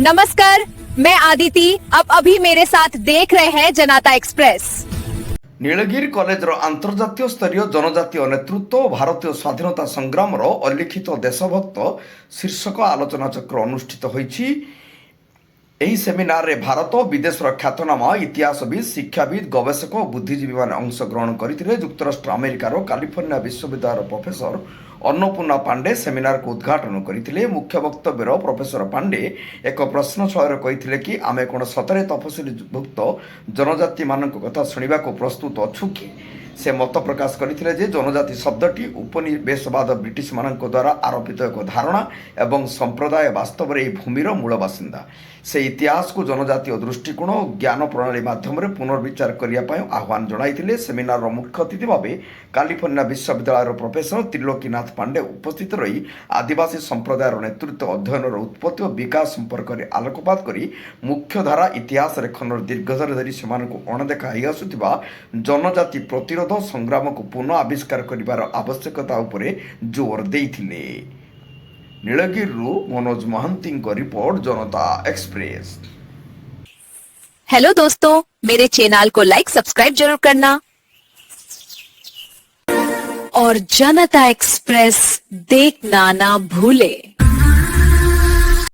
नमस्कार, मैं आदिति। अब अभी मेरे साथ देख रहे हैं जनता एक्सप्रेस। नीलगिरी कॉलेजर अंतर्जातीय स्तरीय जनजातीय नेतृत्व और भारतीय स्वाधीनता संग्राम अलिखित देशभक्त शीर्षक आलोचना चक्र अनुष्ठित होईछि। ଏହି ସେମିନାରରେ ଭାରତ ବିଦେଶର ଖ୍ୟାତନାମା ଇତିହାସବିତ୍, ଶିକ୍ଷାବିତ୍, ଗବେଷକ ଓ ବୁଦ୍ଧିଜୀବୀମାନେ ଅଂଶଗ୍ରହଣ କରିଥିଲେ। ଯୁକ୍ତରାଷ୍ଟ୍ର ଆମେରିକାର କାଲିଫର୍ଣ୍ଣିଆ ବିଶ୍ୱବିଦ୍ୟାଳୟର ପ୍ରଫେସର ଅନ୍ନପୂର୍ଣ୍ଣା ପାଣ୍ଡେ ସେମିନାରକୁ ଉଦ୍ଘାଟନ କରିଥିଲେ। ମୁଖ୍ୟ ବକ୍ତବ୍ୟରେ ପ୍ରଫେସର ପାଣ୍ଡେ ଏକ ପ୍ରଶ୍ନଶୈଳରେ କହିଥିଲେ କି ଆମେ କ'ଣ ସତରେ ତଫସିଲଭୁକ୍ତ ଜନଜାତିମାନଙ୍କ କଥା ଶୁଣିବାକୁ ପ୍ରସ୍ତୁତ ଅଛୁ କି? ସେ ମତ ପ୍ରକାଶ କରିଥିଲେ ଯେ ଜନଜାତି ଶବ୍ଦଟି ଉପନିବେଶବାଦ ବ୍ରିଟିଶମାନଙ୍କ ଦ୍ୱାରା ଆରୋପିତ ଏକ ଧାରଣା ଏବଂ ସମ୍ପ୍ରଦାୟ ବାସ୍ତବରେ ଏହି ଭୂମିର ମୂଳ ବାସିନ୍ଦା। ସେ ଇତିହାସକୁ ଜନଜାତୀୟ ଦୃଷ୍ଟିକୋଣ ଓ ଜ୍ଞାନ ପ୍ରଣାଳୀ ମାଧ୍ୟମରେ ପୁନର୍ବିଚାର କରିବା ପାଇଁ ଆହ୍ୱାନ ଜଣାଇଥିଲେ। ସେମିନାରର ମୁଖ୍ୟ ଅତିଥି ଭାବେ କାଲିଫର୍ଣ୍ଣିଆ ବିଶ୍ୱବିଦ୍ୟାଳୟର ପ୍ରଫେସର ତ୍ରିଲୋକୀନାଥ ପାଣ୍ଡେ ଉପସ୍ଥିତ ରହି ଆଦିବାସୀ ସମ୍ପ୍ରଦାୟର ନେତୃତ୍ୱ, ଅଧ୍ୟୟନର ଉତ୍ପତ୍ତି ଓ ବିକାଶ ସମ୍ପର୍କରେ ଆଲୋକପାତ କରି ମୁଖ୍ୟଧାରା ଇତିହାସ ରେଖନର ଦୀର୍ଘଧର ଧରି ସେମାନଙ୍କୁ ଅଣଦେଖା ହୋଇଆସୁଥିବା ଜନଜାତି ପ୍ରତିରୋଧ ସଂଗ୍ରାମକୁ ପୁନଃ ଆବିଷ୍କାର କରିବାର ଆବଶ୍ୟକତା ଉପରେ ଜୋର ଦେଇଥିଲେ। नीलगिरी मनोज महांती को रिपोर्ट, जनता एक्सप्रेस। हेलो दोस्तों, मेरे चैनल को लाइक सब्सक्राइब जरूर करना और जनता एक्सप्रेस देखना ना भूले।